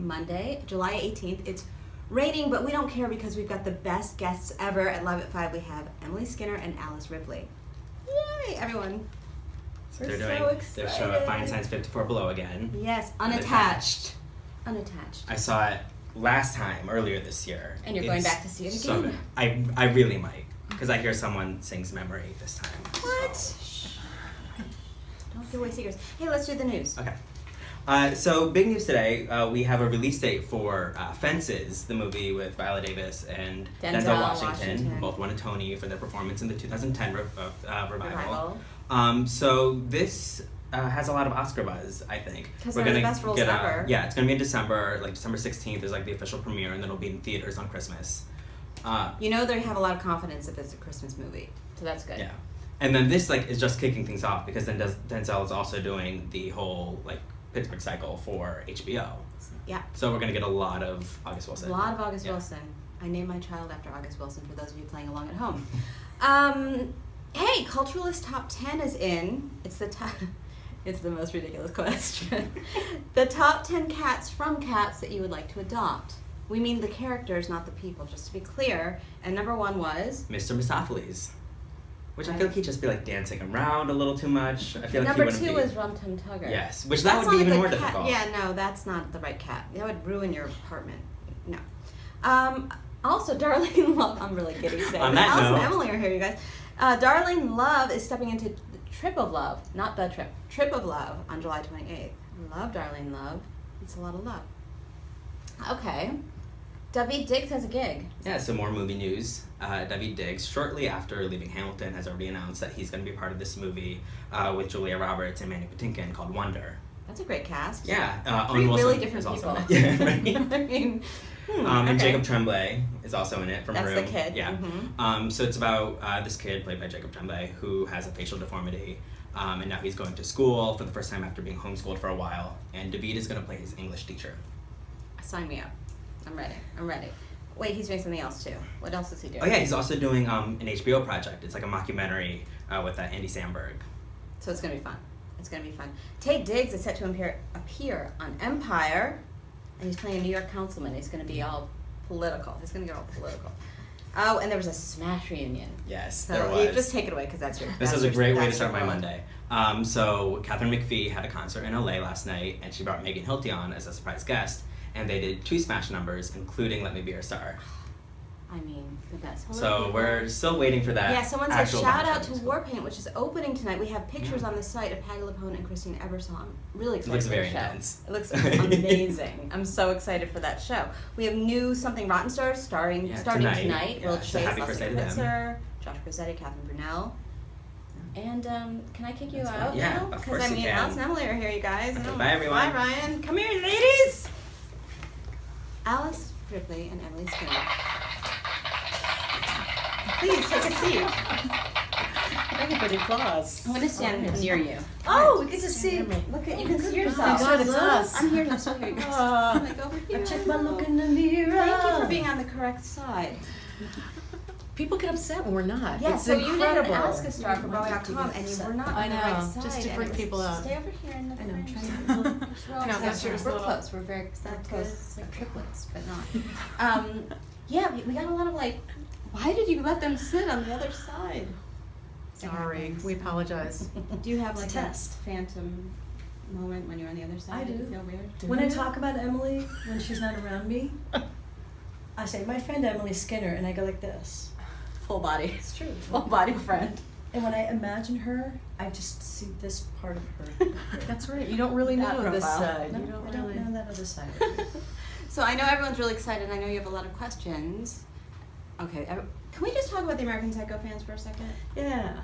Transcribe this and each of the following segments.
Monday, July 18th. It's raining, but we don't care because we've got the best guests ever at Live at 5. We have Emily Skinner and Alice Ripley. Yay, everyone. They're doing their show at Fine Science 54 Below again. Yes, Unattached. Unattached. I saw it last time, earlier this year. And you're going back to see it again? So good. I really might, because I hear someone sings Memory this time. What? So. Don't give away secrets. Hey, let's do the news. Okay. So big news today, we have a release date for Fences, the movie with Viola Davis and Denzel Washington, who both won a Tony for their performance in the 2010 revival. So this has a lot of Oscar buzz, I think. Because they're the best roles ever. Yeah, it's going to be in December, like December 16th is like the official premiere, and then it'll be in theaters on Christmas. You know they have a lot of confidence if it's a Christmas movie, so that's good. Yeah. And then this like is just kicking things off because then Denzel is also doing the whole like Pittsburgh cycle for HBO. Yeah. So we're going to get a lot of August Wilson. A lot of August Wilson. I named my child after August Wilson for those of you playing along at home. Hey, Culturalist Top 10 is in. It's the most ridiculous question. The top 10 cats from Cats that you would like to adopt. We mean the characters, not the people, just to be clear. And number 1 was? Mr. Mistopheles. Which I feel like he'd just be like dancing around a little too much. I feel like number 2 was Rum Tum Tugger. Yes, which that would be even more difficult. Yeah, no, that's not the right cat. That would ruin your apartment. No. Also, Darlene Love. I'm really giddy today. On that Alice note, and Emily are here, you guys. Darlene Love is stepping into the Trip of Love, not the Trip. Trip of Love on July 28th. Love Darlene Love. It's a lot of love. Okay. Daveed Diggs has a gig. Yeah, so more movie news. Daveed Diggs, shortly after leaving Hamilton, has already announced that he's going to be part of this movie with Julia Roberts and Mandy Patinkin called Wonder. That's a great cast. Yeah. Three really different people. Yeah, right. I mean, and Jacob Tremblay is also in it from That's Room. the kid. Yeah. Mm-hmm. So it's about this kid played by Jacob Tremblay who has a facial deformity, and now he's going to school for the first time after being homeschooled for a while. And Daveed is going to play his English teacher. Sign me up. I'm ready. Wait, he's doing something else too. What else is he doing? Oh yeah, he's also doing an HBO project. It's like a mockumentary with Andy Samberg. So it's gonna be fun. Taye Diggs is set to appear on Empire, and he's playing a New York councilman. He's gonna be all political. Oh, and there was a Smash reunion. Yes, so there was. Just take it away because that's your. This is a great way to start my Monday. So Katherine Mcphee had a concert in LA last night, and she brought Megan Hilty on as a surprise guest. And they did 2 Smash numbers, including Let Me Be Your Star. I mean, the best. So we're still waiting for that. Yeah, someone said shout out to musical. Warpaint, which is opening tonight. We have pictures on the site of Patti LuPone and Christine Ebersole. I'm really excited for the show. It looks very intense. It looks amazing. I'm so excited for that show. We have new Something Rotten Stars starting tonight. Yeah, Will so Chase, happy Leslie first day to them. Pitzer, Josh Grossetti, Catherine Brunel. And can I kick you out Yeah, now? of course you can. Alice and Emily are here, you guys. Okay, bye, everyone. Bye, Ryan. Come here, ladies. Alice Ripley and Emily Skinner. Please take a seat. Everybody applause. I'm going to stand near you. Oh, we get to see. Look at you can see yourself. God, it's us. I'm here. I'm still here. You guys. Like over here. I check my look in the mirror. Thank you for being on the correct side. People get upset when we're not. Yeah, it's so incredible. you didn't ask a star for Broadway.com, and you were not I on the know, right side. just to freak people out. Stay over here in the I know, I'm front. trying to. I know, that's yours. we're close. We're very close. It's like triplets, but not. Yeah, we got a lot of like, why did you let them sit on the other side? Sorry, we apologize. Do you have like a test. phantom moment when you're on the other side? I do. You feel weird? When I talk about Emily, when she's not around me, I say, my friend Emily Skinner, and I go like this. Full body. It's true. Full body friend. And when I imagine her, I just see this part of her. That's right. You don't really That know this profile. side. No, You don't I don't really. know that other side. So I know everyone's really excited, and I know you have a lot of questions. Okay, can we just talk about the American Psycho fans for a second? Yeah.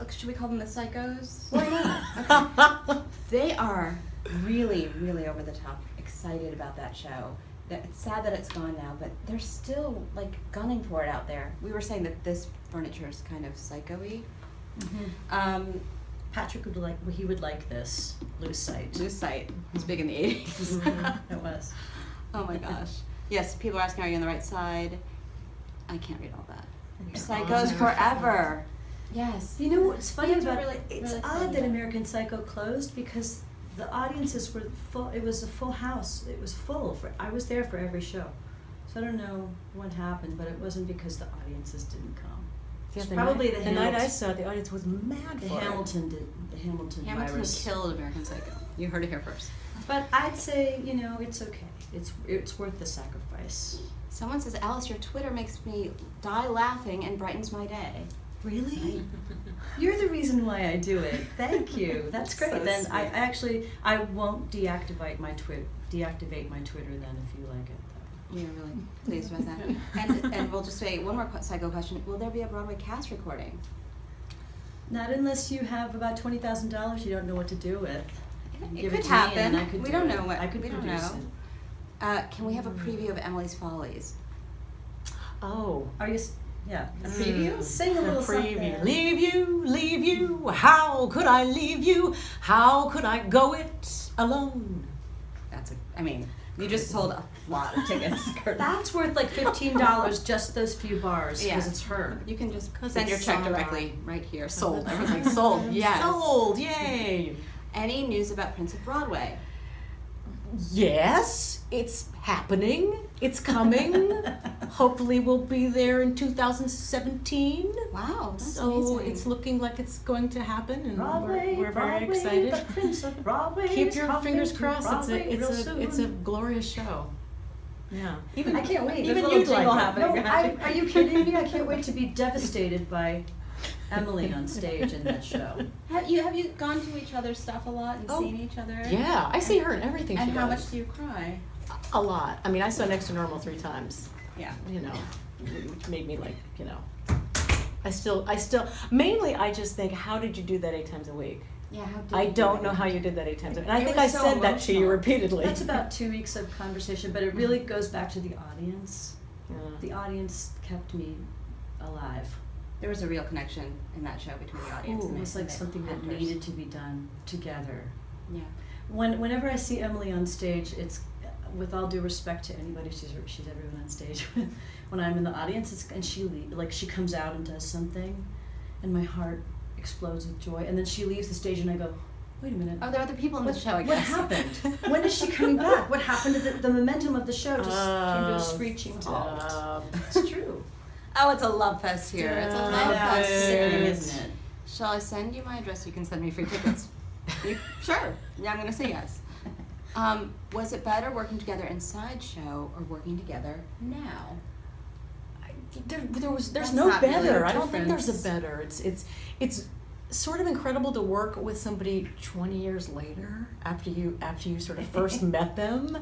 Should we call them the psychos? Why not? Okay. They are really, really over the top excited about that show. It's sad that it's gone now, but they're still like gunning for it out there. We were saying that this furniture is kind of psycho-y. Mm-hmm. Patrick would like this loose sight. Loose Sight was big in the 80s. Mm-hmm. It was. Oh my gosh. Yes, people are asking, are you on the right side? I can't read all that. Psychos forever. Yes. You know what's funny Fans were about really- it's really odd excited that about it. American Psycho closed because the audiences were full. It was a full house. It was full. I was there for every show. So I don't know what happened, but it wasn't because the audiences didn't come. Yeah, It's the probably night, the night I saw it, the audience was mad the for Hamilton did the Hamilton virus. killed American Psycho. You heard it here first. But I'd say, it's okay. It's worth the sacrifice. Someone says, Alice, your Twitter makes me die laughing and brightens my day. Really? You're the reason why I do it. Thank you. That's great. So Then sweet. I won't deactivate my Twitter then if you like it. We are really pleased with that. And we'll just say one more psycho question. Will there be a Broadway cast recording? Not unless you have about $20,000 you don't know what to do with. It Give could to me and happen. I could We do don't it. know what. I could we don't produce know. it. Can we have a preview of Emily's Follies? Oh. Are you? Yeah. A Mm. preview? Sing a little preview. something. Leave you, how could I leave you? How could I go it alone? You just sold a lot of tickets. That's worth like $15 just those few bars because Yeah. it's her. You can just 'Cause send your it's check song directly line. right here. Sold. Everything sold. Yes. Sold. Yay. Any news about Prints of Broadway? Yes, it's happening. It's coming. Hopefully we'll be there in 2017. Wow, that's So amazing. it's looking like it's going to happen, and Broadway, we're very Broadway, excited. the Prince of Broadway. Keep is your coming fingers to crossed. Broadway real It's a soon. glorious show. Yeah. I can't wait. Even There's a you'd little like jingle it. happening. No, are you kidding me? I can't wait to be devastated by Emily on stage in that show. Have you gone to each other's stuff a lot and Oh, seen each other? Yeah, I see her in everything And she how does. much do you cry? A lot. I mean, I saw Next to Normal 3 times. Yeah. Which made me like, I still, mainly I just think, how did you do that 8 times a week? Yeah. How did I you do don't that? know how you did that 8 times a week. And I It think was I so said that to you emotional. repeatedly. That's about 2 weeks of conversation, but it really goes back to the audience. Yeah. The audience kept me alive. There was a real connection in that show between the audience Ooh, and it was like the something that actors. needed to be done together. Yeah. Whenever I see Emily on stage, it's with all due respect to anybody she's everyone on stage. When I'm in the audience, and she comes out and does something, and my heart explodes with joy. And then she leaves the stage, and I go, wait a minute. Oh, there are other people in the show, I What guess. happened? When is she coming back? What happened to the momentum of the show? Just came to a screeching halt. Stop. It's true. Oh, it's a love fest here. It's a Stop love I know, fest. it's sickening, isn't it? Shall I send you my address? You can send me free tickets. Sure. Yeah, I'm going to say yes. Was it better working together in Sideshow or working together now? There's That's no not really better. a I don't think there's a difference. better. It's sort of incredible to work with somebody 20 years later after you sort of first met them,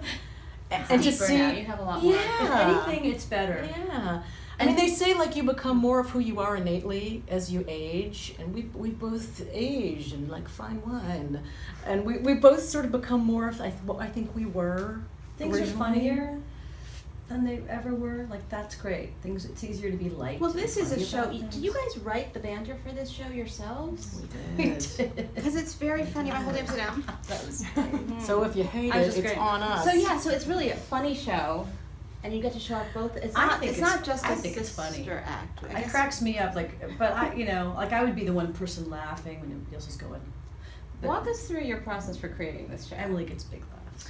and to Deeper see. now. You have a lot more. Yeah. If anything, it's better. Yeah. I mean, they say like you become more of who you are innately as you age, and we both age and like fine wine, and we both sort of become more of what I think we were. Things are originally. funnier than they ever were. Like, that's great. It's easier to be light. Well, this and is a funny show. about Did things. you guys write the banter for this show yourselves? We did. Because it's very funny. Am I holding upside down? That was great. So if you hate I was it, just it's great. on us. So yeah, so it's really a funny show, and you get to show off both. It's I not. think It's it's- not just I a think it's funny. sister act. I It guess- cracks me up, but I would be the one person laughing when everybody else is going. But Walk us through your process for creating this show. Emily gets big laughs.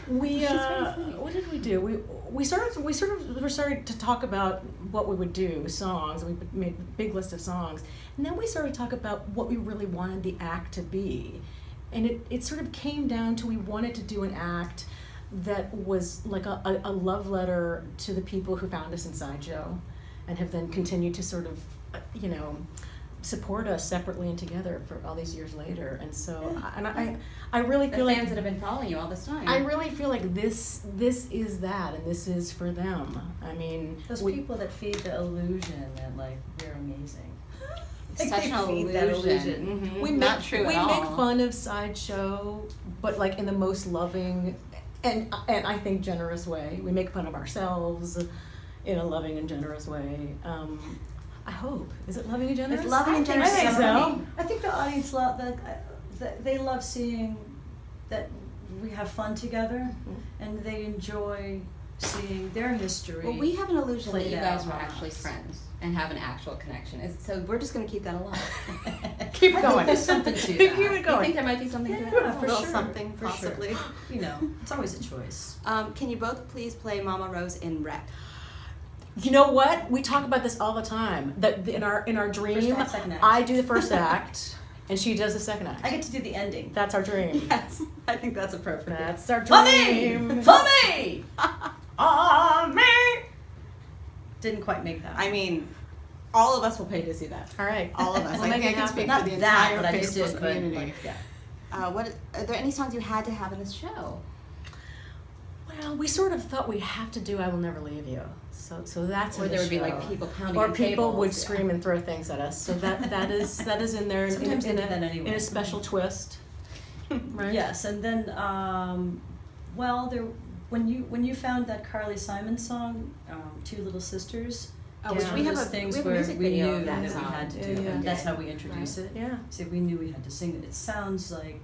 We She's very funny. what did we do? We sort of were starting to talk about what we would do, songs, and we made a big list of songs. And then we started to talk about what we really wanted the act to be. And it sort of came down to we wanted to do an act that was like a love letter to the people who found us in Sideshow and have then continued to sort of, support us separately and together for all these years later. And so, I really The feel like fans that have been following you all this time. I really feel like this is that, and this is for them. I mean, Those people that feed the illusion that like we're amazing. Such They an feed that illusion. illusion. Mhm. we Not make true at we all. make fun of Sideshow, but like in the most loving and I think generous way. We make fun of ourselves in a loving and generous way. I hope. Is it loving and generous? It's loving and generous. I think so. I think the audience love they love seeing that we have fun together, and they enjoy seeing their history. Well, we have an illusion that played you guys out were on actually us. friends and have an actual connection. So we're just going to keep that alive. Keep I going. think there's something to Keep that. it You think going. there might be something to Yeah, that? for Little sure. something, For possibly. Sure. You know, it's always a choice. Can you both please play Mama Rose in rec? You know what? We talk about this all the time. That in our dream, First act, second act. I do the first act, and she does the second act. I get to do the ending. That's our dream. Yes, I think that's appropriate. That's our For dream. me! For me! On me! Didn't quite make that. I mean, all of us will pay to see that. All right. All of us. We'll I make think it I can speak happen. for the Not that, entire but I just Facebook did, but community. like, yeah. What are there any songs you had to have in this show? Well, we sort of thought we'd have to do "I Will Never Leave You," so that's Or in there the would be show. like people pounding Or on people tables. would scream and throw things at us. So that is in there Sometimes they in do that anyway. in a special twist. Right? Yes, and then, well, when you found that Carly Simon song, Two Little Sisters, Oh, was yeah. one we of have those a things we have a where music we video knew of that that we song. had to do, Yeah, yeah. and that's Yeah. how we introduce it. Yeah. So we knew we had to sing it. It sounds like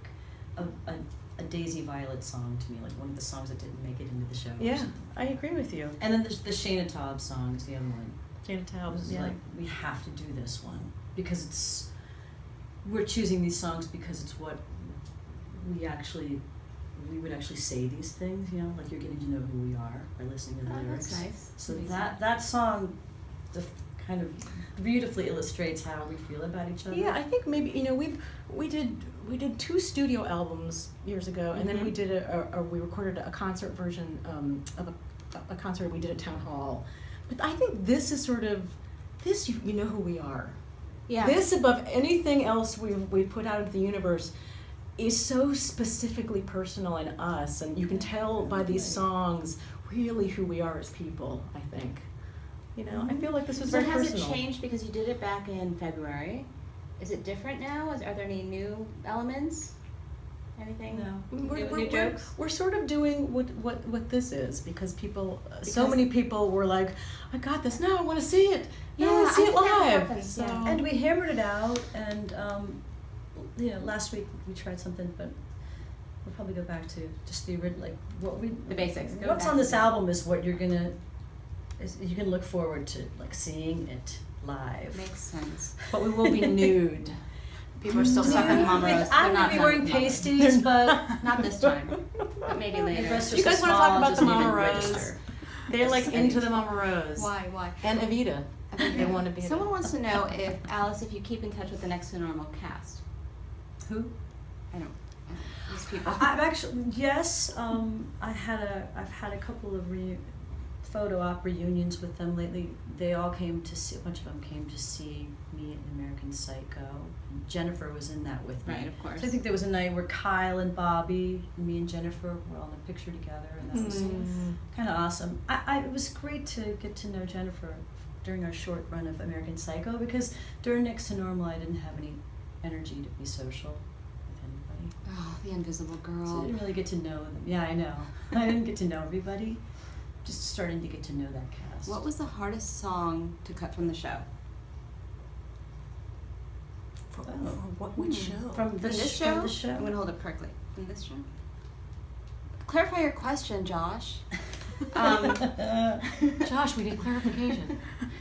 a Daisy Violet song to me, like one of the songs that didn't make it into the show. Or Yeah, something. I agree with you. And then the Shayna Taub song is the other one. Jana I Taub. was Yeah. like, we have to do this one because we're choosing these songs because it's what we would actually say these things, you know, like you're getting to know who we are by listening to the lyrics. That's nice. So Amazing. that song kind of beautifully illustrates how we feel about each other. Yeah, I think maybe we did 2 studio albums years ago, and then we did we recorded a concert version of a concert we did at Town Hall. But I think this is sort of this you know who we are. Yeah. This above anything else we put out into the universe is so specifically personal in us, and you can tell by these songs really who we are as people. I think. You know, I feel like this was So very has personal. it changed because you did it back in February? Is it different now? Are there any new elements? Anything? No. New jokes? We're sort of doing what this is because people, so Because- many people were like, I got this now, I want to see it. Yeah, I want to see I it think that live. happens, So, yeah. And we hammered it out, and last week we tried something, but we'll probably go back to just the basics. Go What's back on this to- album is what you can look forward to, like seeing it live. Makes sense. but we will be nude. People are still stuck on Mama Rose. I'm They're gonna be not wearing done with Mama Rose. pasties, but Not this time, but maybe later. breasts are You so guys wanna small, talk about it the doesn't Mama even Rose? register. They're like Yes. into the Mama Rose. Why? And Evita. They want to be. Someone wants to know if Alice, if you keep in touch with the Next to Normal cast. Who? I don't. These people. I've actually yes. I've had a couple of photo op reunions with them lately. They all came to see. A bunch of them came to see me in American Psycho. Jennifer was in that with me. Right, of course. So I think there was a night where Kyle and Bobby, and me and Jennifer were all in a picture together, and that was kind of awesome. It was great to get to know Jennifer during our short run of American Psycho because during Next to Normal I didn't have any energy to be social with anybody. Oh, the Invisible So I Girl. didn't really get to know them. Yeah, I know. I didn't get to know everybody. Just starting to get to know that cast. What was the hardest song to cut from the show? Which show? From this show? From the show. I'm gonna hold it correctly. From this show. Clarify your question, Josh. Josh, we need clarification.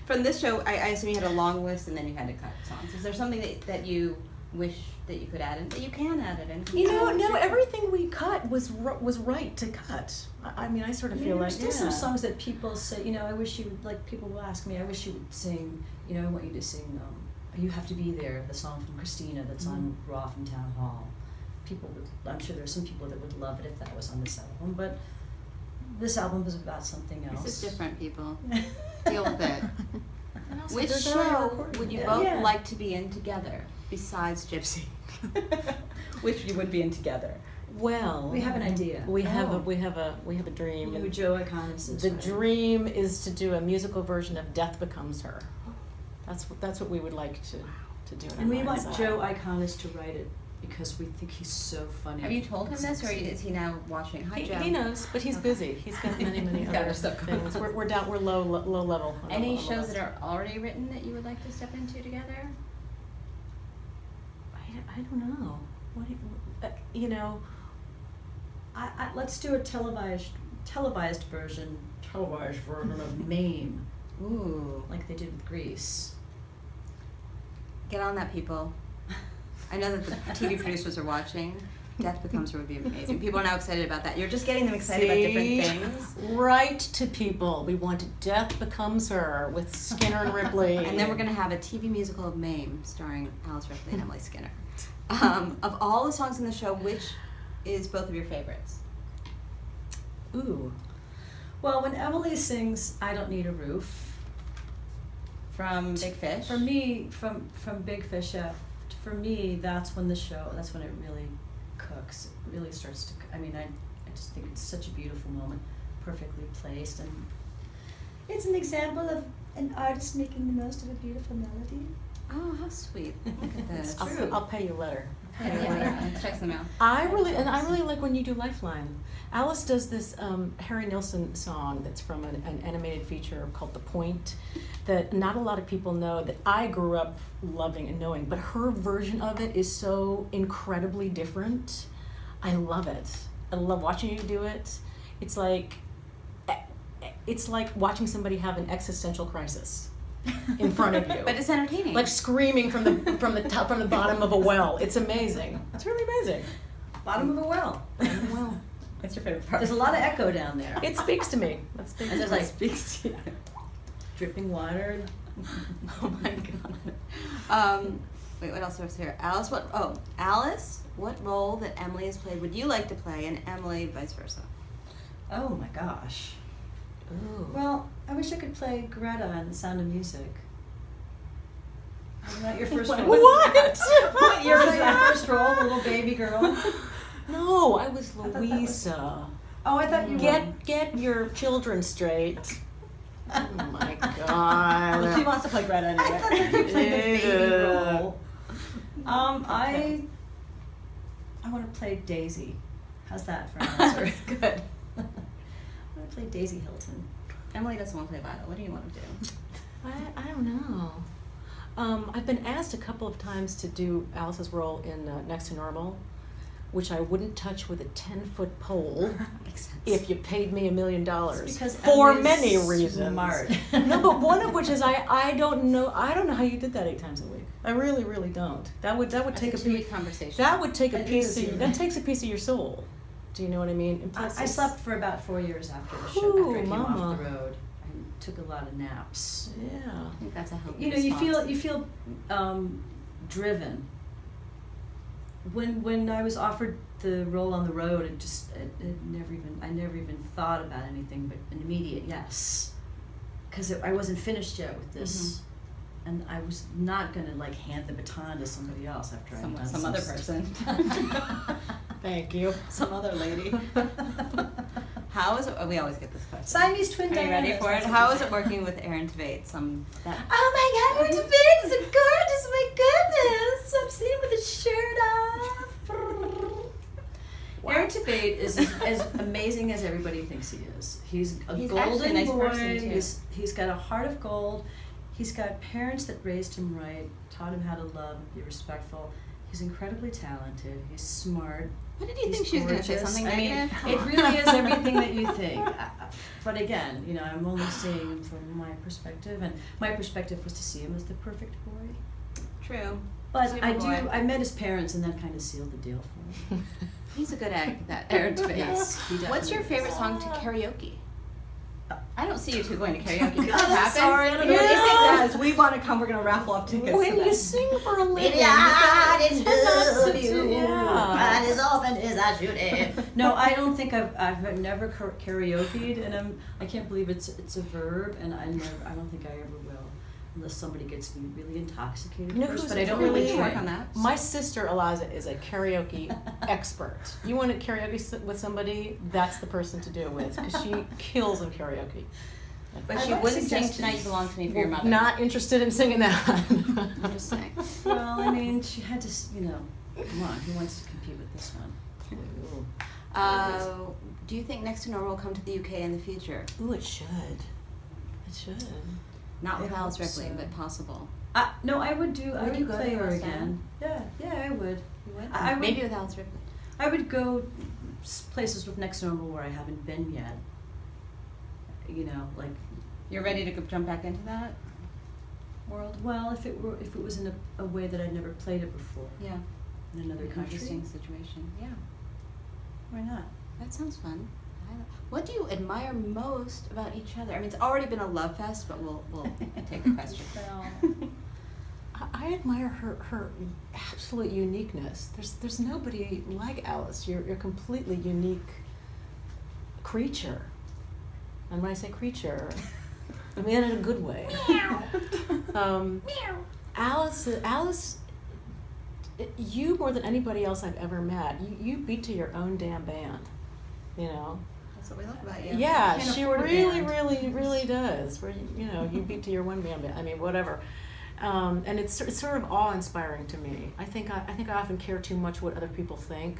From this show, I assume you had a long list and then you had to cut songs. Is there something that you wish that you could add in? That you can add it in? You know, no, everything we cut was right to cut. I mean, I sort of feel like there's still some songs that people say, I wish you would, like, people will ask me, I wish you would sing, I want you to sing, You Have to Be There, the song from Christina that's on Raw from Town Hall. I'm sure there's some people that would love it if that was on this album, but this album was about something else. This is different, people. Deal with it. And also, Which there's already a show recording. would you Yeah. both Yeah. like to be in together besides Gypsy? Which you would be in together? Well, We have an idea. We have Oh. a dream. Who Joe Iconis is. The right? dream is to do a musical version of Death Becomes Her. That's what we would like to do. in And we our want mind's eye. Joe Iconis to write it because we think he's so funny. Have you told him this, or is he now watching? Hi, Joe. He knows, but he's busy. He's got many He's got other other stuff going things. on. We're low level. on Any the shows list. that are already written that you would like to step into together? I don't know. What do Let's do a televised version of Mame, Ooh. like they did with Grease. Get on that, people. I know that the TV producers are watching. Death Becomes Her would be amazing. People are now excited about that. You're just getting them excited about different things. Right to people. We wanted Death Becomes Her with Skinner and Ripley. And then we're going to have a TV musical of Mame starring Alice Ripley and Emily Skinner. Of all the songs in the show, which is both of your favorites? Ooh. Well, when Emily sings "I Don't Need a Roof," From Big Fish? for me, from Big Fish, for me, that's when it really cooks. It really starts to. I mean, I just think it's such a beautiful moment, perfectly placed, and it's an example of an artist making the most of a beautiful melody. Oh, how sweet. Look at this. I'll pay you later. Checks them out. I really like when you do Lifeline. Alice does this Harry Nilsson song that's from an animated feature called The Point that not a lot of people know, that I grew up loving and knowing, but her version of it is so incredibly different. I love it. I love watching you do it. It's like watching somebody have an existential crisis in front of you. But it's entertaining. Like screaming from the bottom of a well. It's amazing. It's really amazing. Bottom of a well. Well, What's your favorite part? There's a lot of echo down there. it speaks to me. That speaks And to there's me. like speaks to you. Dripping water. Oh my god. Wait, what else was here? Alice, what role that Emily has played would you like to play, and Emily vice versa? Oh my gosh. Ooh. Well, I wish I could play Greta in The Sound of Music. Wasn't that your first role? What? What year was that first role, the little baby girl? No, I was thought that was- Louisa. Oh, I thought you were. Get your children straight. Oh my Well, she god. wants to play Greta anyway. I thought that you played the baby Yeah. role. I want to play Daisy. How's that for an answer? Good. I want to play Daisy Hilton. Emily doesn't want to play Violet. What do you want to do? I don't know. I've been asked a couple of times to do Alice's role in Next to Normal, which I wouldn't touch with a 10-foot pole Makes sense. if you paid me $1 million. Because For Emily's many reasons. smart. No, but one of which is I don't know how you did that 8 times a week. I really, really don't. That would take a That's a piece. 2-week conversation. That would take a It piece is, of yeah. that takes a piece of your soul. Do you know what I mean? And plus I it's- slept for about 4 years after the show, Ooh, after I came mama. off the road. I took a lot of naps. Yeah. I think that's a healthy You know, you feel driven. When I was offered the role on the road, I never even thought about anything but an immediate yes, because I wasn't finished yet with this, and I was not gonna like hand the baton to somebody else after I'd done some other person. Thank you. Some other lady. How is it? We always get this question. Siamese twin. Are you ready for it? Dianas. How is it working with Erin Tveit? Oh my God, Aaron Tveit is gorgeous! My goodness, I'm seeing him with his shirt off. Aaron Tveit is as amazing as everybody thinks he is. He's a He's actually golden a nice boy. person, too. He's got a heart of gold. He's got parents that raised him right, taught him how to love, be respectful. He's incredibly talented. He's smart. What did you He's think she was going to say? gorgeous. Something I mean, negative? it really is everything that you think. But again, you know, I'm only seeing him from my perspective, and my perspective was to see him as the perfect boy. True. But Super I boy. I met his parents, and that kind of sealed the deal for me. He's a good egg, that Erin Tveit. Yes, he What's your definitely favorite is. song to karaoke? I don't see you two going to karaoke. Does God, that I'm happen? sorry, I don't know Yes, what it does. We want to come. We're going to raffle off tickets. When to you that. sing for a living, Maybe I didn't love you. you Yeah. quite as often as I should have. No, I don't think I've never karaoke'd, and I can't believe it's a verb, and I don't think I ever will, unless somebody gets me really intoxicated You know first. who's But I don't really really work drink. on that. My sister Eliza is a karaoke expert. You want to karaoke with somebody? That's the person to do it with because she kills in karaoke. But I she like wouldn't sing suggestions. Tonight You Belong to Me for your mother. Not interested in singing that. I'm just saying. Well, I mean, she had to, you know, come on, who wants to compete with this one? Do you think Next to Normal will come to the UK in the future? Ooh, it should. It should. Not with I Alice hope Ripley, so. but possible. No, I would do. I Would would you go play to her West again. End? Yeah, I would. You would? I would- Maybe with Alice Ripley. I would go places with Next to Normal where I haven't been yet. You know, like You're ready to jump back into that? world? Well, if it was in a way that I'd never played it before. Yeah. In another country. Interesting situation. Yeah. Why not? That sounds fun. What do you admire most about each other? I mean, it's already been a love fest, but we'll take the question. I admire her absolute uniqueness. There's nobody like Alice. You're a completely unique creature. And when I say creature, I mean it in a good way. Alice, you more than anybody else I've ever met, you beat to your own damn band, you know. That's what we love about you. Yeah, Can't she afford a really, band. really does. Where you beat to your one band. I mean, whatever. And it's sort of awe-inspiring to me. I think I often care too much what other people think.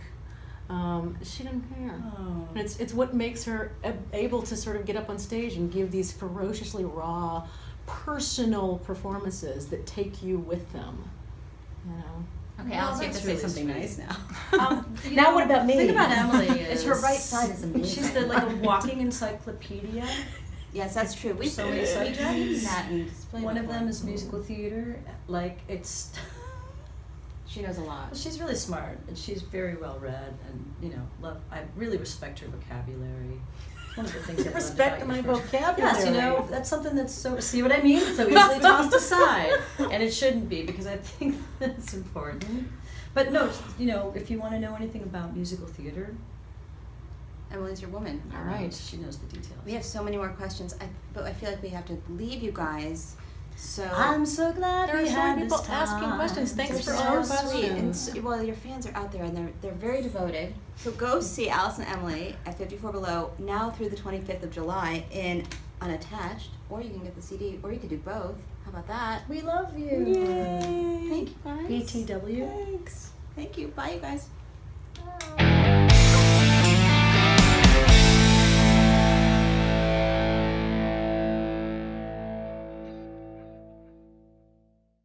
She doesn't care. Oh. And it's what makes her able to sort of get up on stage and give these ferociously raw, personal performances that take you with them. You know. Okay, Well, Alice, you have to that's say really something sweet. nice now. Now what about me? Think about Emily. It's her right side is amazing. She's like a walking encyclopedia. Yes, that's true. We've So many we've subjects. seen that and displayed One of before. them is musical theater. Like it's. She knows a lot. Well, she's really smart and she's very well read and I really respect her vocabulary. It's one of the things I've learned Respect about my you for- vocabulary. Yes, that's something that's so. See what I mean? It's so easily tossed aside, and it shouldn't be because I think that's important. But no, if you want to know anything about musical theater, Emily's your woman. All right. she knows the details. We have so many more questions, but I feel like we have to leave you guys. So I'm so glad There are we so had many people this asking time. questions. Thanks they're for all your so sweet. And questions. well, your fans are out there, and they're very devoted. So go see Alice and Emily at 54 Below now through the 25th of July in Unattached, or you can get the CD, or you could do both. How about that? We love you. Yay. Thank you, guys. BTW. Thanks. Thank you. Bye, you guys.